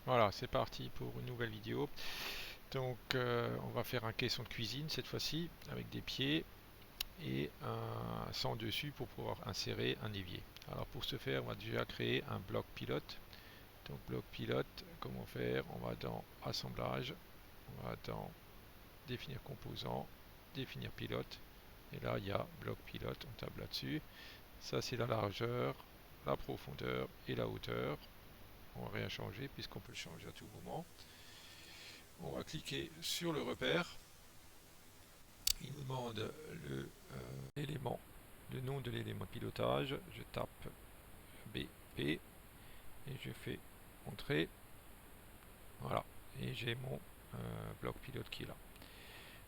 Voilà, c'est parti pour une nouvelle vidéo. Donc, on va faire un caisson de cuisine cette fois-ci avec des pieds et un sans dessus pour pouvoir insérer un évier. Alors, pour ce faire, on va déjà créer un bloc pilote. Donc, bloc pilote, comment faire? On va dans Assemblage, on va dans Définir composant, Définir pilote. Et là, il y a bloc pilote, on tape là-dessus. Ça, c'est la largeur, la profondeur et la hauteur. On va rien changer puisqu'on peut le changer à tout moment. On va cliquer sur le repère. Il nous demande l'élément, le nom de l'élément de pilotage. Je tape BP et je fais Entrée. Voilà. Et j'ai mon bloc pilote qui est là.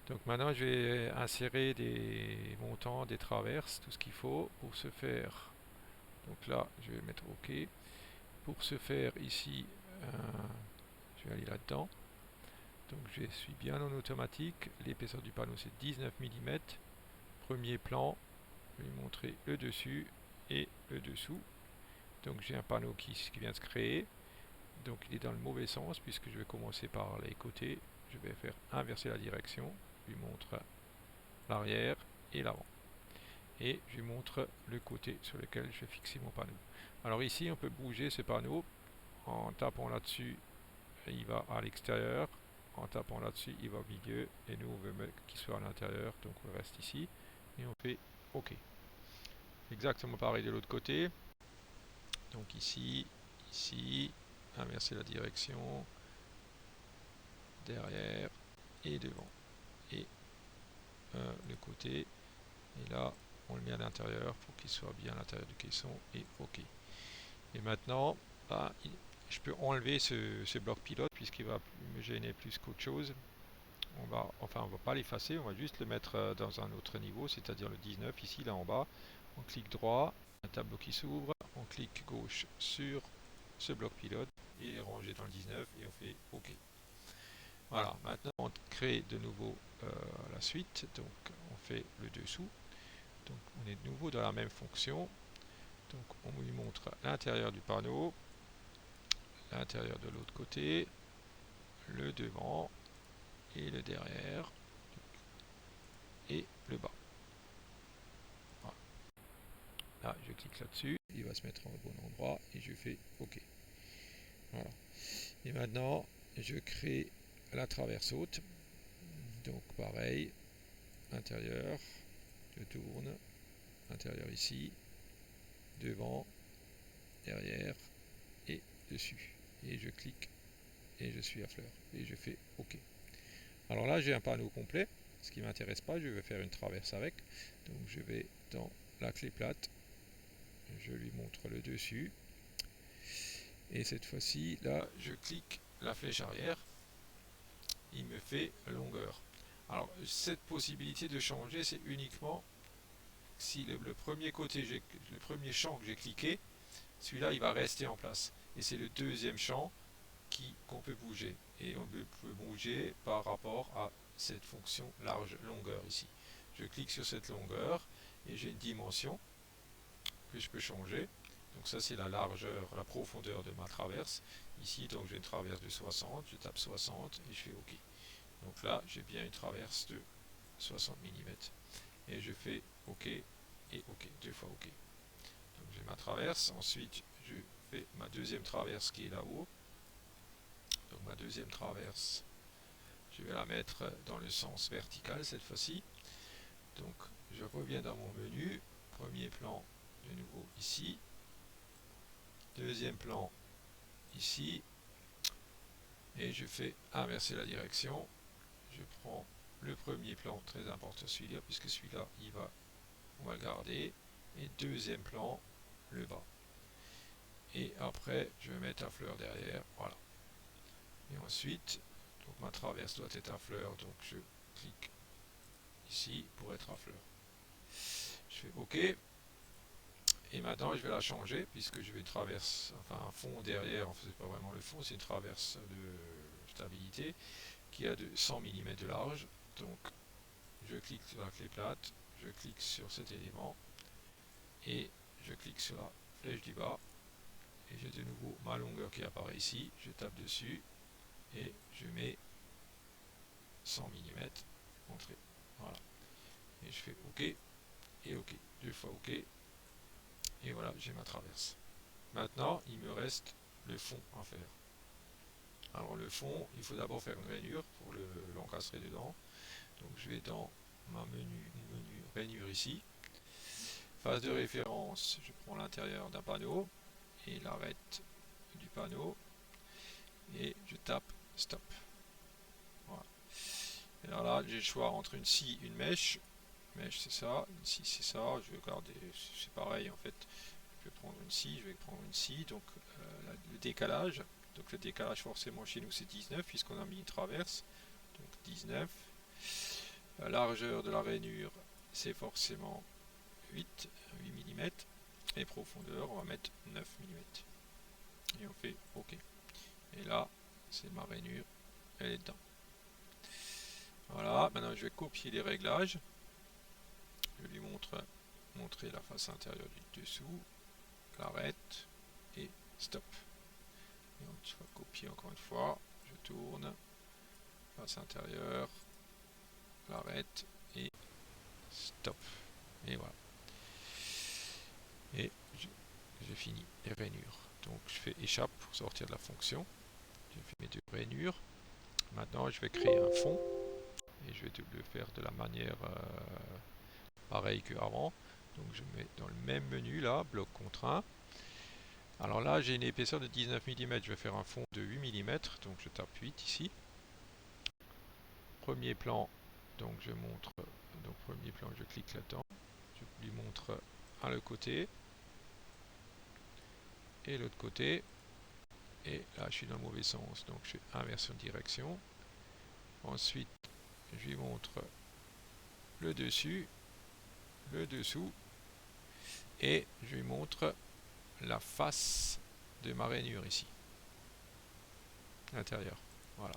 Donc maintenant, je vais insérer des montants, des traverses, tout ce qu'il faut pour ce faire. Donc là, je vais mettre OK. Pour ce faire, ici, je vais aller là-dedans. Donc je suis bien en automatique. L'épaisseur du panneau c'est 19 mm. Premier plan, je vais lui montrer le dessus et le dessous. Donc j'ai un panneau qui vient de se créer. Donc il est dans le mauvais sens puisque je vais commencer par les côtés. Je vais faire inverser la direction. Je lui montre l'arrière et l'avant. Et je lui montre le côté sur lequel je vais fixer mon panneau. Alors ici on peut bouger ce panneau en tapant là-dessus. Il va à l'extérieur. En tapant là-dessus, il va au milieu. Et nous, on veut qu'il soit à l'intérieur. Donc, on reste ici. Et on fait OK. Exactement pareil de l'autre côté. Donc, ici, ici. Inverser la direction. Derrière. Et devant. Et le côté. Et là, on le met à l'intérieur pour qu'il soit bien à l'intérieur du caisson. Et OK. Et maintenant, bah, je peux enlever ce bloc pilote puisqu'il va me gêner plus qu'autre chose. On va pas l'effacer, on va juste le mettre dans un autre niveau, c'est-à-dire le 19 ici, là en bas. On clique droit, un tableau qui s'ouvre, on clique gauche sur ce bloc pilote et il est rangé dans le 19 et on fait OK. Voilà, maintenant on crée de nouveau la suite, donc on fait le dessous. Donc on est de nouveau dans la même fonction. Donc on lui montre l'intérieur du panneau, l'intérieur de l'autre côté, le devant et le derrière et le bas. Voilà. Là, je clique là-dessus, il va se mettre au bon endroit et je fais OK. Voilà. Et maintenant, je crée la traverse haute. Donc pareil, intérieur, je tourne, intérieur ici, devant, derrière et dessus. Et je clique et je suis à fleur. Et je fais OK. Alors là, j'ai un panneau complet. Ce qui ne m'intéresse pas, je vais faire une traverse avec. Donc je vais dans la clé plate, je lui montre le dessus. Et cette fois-ci, là, je clique la flèche arrière. Il me fait longueur. Alors, cette possibilité de changer, c'est uniquement si le premier côté, le premier champ que j'ai cliqué, celui-là, il va rester en place. Et c'est le deuxième champ qu'on peut bouger. Et on peut bouger par rapport à cette fonction large longueur ici. Je clique sur cette longueur et j'ai une dimension que je peux changer. Donc ça c'est la largeur, la profondeur de ma traverse. Ici donc j'ai une traverse de 60, je tape 60 et je fais OK. Donc là j'ai bien une traverse de 60 mm. Et je fais OK et OK, deux fois OK. Donc j'ai ma traverse, ensuite je fais ma deuxième traverse qui est là-haut. Donc ma deuxième traverse, je vais la mettre dans le sens vertical cette fois-ci. Donc je reviens dans mon menu, premier plan de nouveau ici, deuxième plan ici, et je fais inverser la direction. Je prends le premier plan, très important celui-là, puisque celui-là, on va le garder, et deuxième plan, le bas. Et après, je vais mettre à fleur derrière, voilà. Et ensuite, donc ma traverse doit être à fleur, donc je clique ici pour être à fleur. Je fais OK. Et maintenant, je vais la changer, puisque je vais traverser, enfin un fond derrière, en fait, c'est pas vraiment le fond, c'est une traverse de stabilité qui a de 100 mm de large. Donc, je clique sur la clé plate, je clique sur cet élément, et je clique sur la flèche du bas, et j'ai de nouveau ma longueur qui apparaît ici. Je tape dessus et je mets 100 mm, entrée. Voilà. Et je fais OK et OK. 2 fois OK. Et voilà, j'ai ma traverse. Maintenant, il me reste le fond à faire. Alors le fond, il faut d'abord faire une rainure pour l'encastrer dedans. Donc je vais dans mon menu rainure ici. Phase de référence, je prends l'intérieur d'un panneau et l'arête du panneau et je tape stop. Voilà. Et alors là, j'ai le choix entre une scie et une mèche. Mèche c'est ça, une scie c'est ça. Je vais garder, c'est pareil en fait. Je vais prendre une scie, je vais prendre une scie. Donc le décalage. Donc le décalage forcément chez nous c'est 19 puisqu'on a mis une traverse. Donc 19. La largeur de la rainure c'est forcément 8 mm. Et profondeur on va mettre 9 mm. Et on fait OK. Et là c'est ma rainure, elle est dedans. Voilà, maintenant je vais copier les réglages. Je lui montrer la face intérieure du dessous, l'arrête et stop. Et on va copier encore une fois. Je tourne, face intérieure, l'arrête et stop. Et voilà. Et j'ai fini les rainures. Donc je fais échappe pour sortir de la fonction. J'ai fait mes deux rainures. Maintenant je vais créer un fond et je vais le faire de la manière pareille qu'avant. Donc je mets dans le même menu là, bloc contraint. Alors là j'ai une épaisseur de 19 mm, je vais faire un fond de 8 mm, donc je tape 8 ici. Premier plan, donc je montre, donc premier plan je clique là-dedans, je lui montre un le côté et l'autre côté, et là je suis dans le mauvais sens, donc je fais inversion de direction. Ensuite je lui montre le dessus, le dessous, et je lui montre la face de ma rainure ici, l'intérieur. Voilà,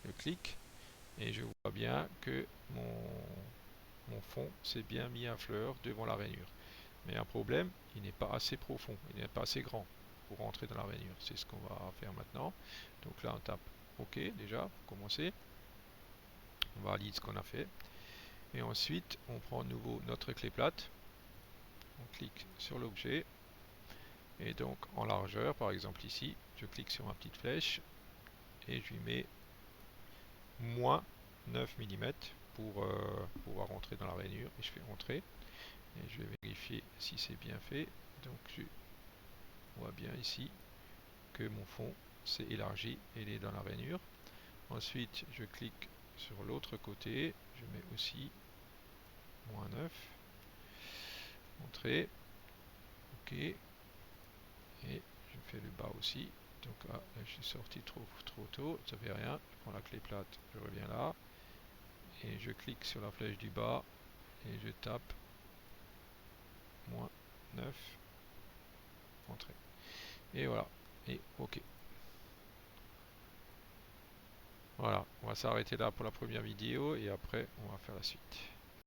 je clique et je vois bien que mon fond s'est bien mis à fleur devant la rainure. Mais un problème, il n'est pas assez profond, il n'est pas assez grand pour rentrer dans la rainure. C'est ce qu'on va faire maintenant. Donc là on tape OK déjà pour commencer. On valide ce qu'on a fait. Et ensuite on prend de nouveau notre clé plate. On clique sur l'objet. Et donc en largeur, par exemple ici, je clique sur ma petite flèche et je lui mets moins 9 mm pour pouvoir rentrer dans la rainure. Et je fais entrer. Et je vais vérifier si c'est bien fait. Donc je vois bien ici que mon fond s'est élargi et il est dans la rainure. Ensuite je clique sur l'autre côté, je mets aussi moins 9, entrée, OK, et je fais le bas aussi. Donc là je suis sorti trop tôt, ça fait rien, je prends la clé plate, je reviens là, et je clique sur la flèche du bas, et je tape moins 9, entrée. Et voilà, et OK. Voilà, on va s'arrêter là pour la première vidéo, et après on va faire la suite.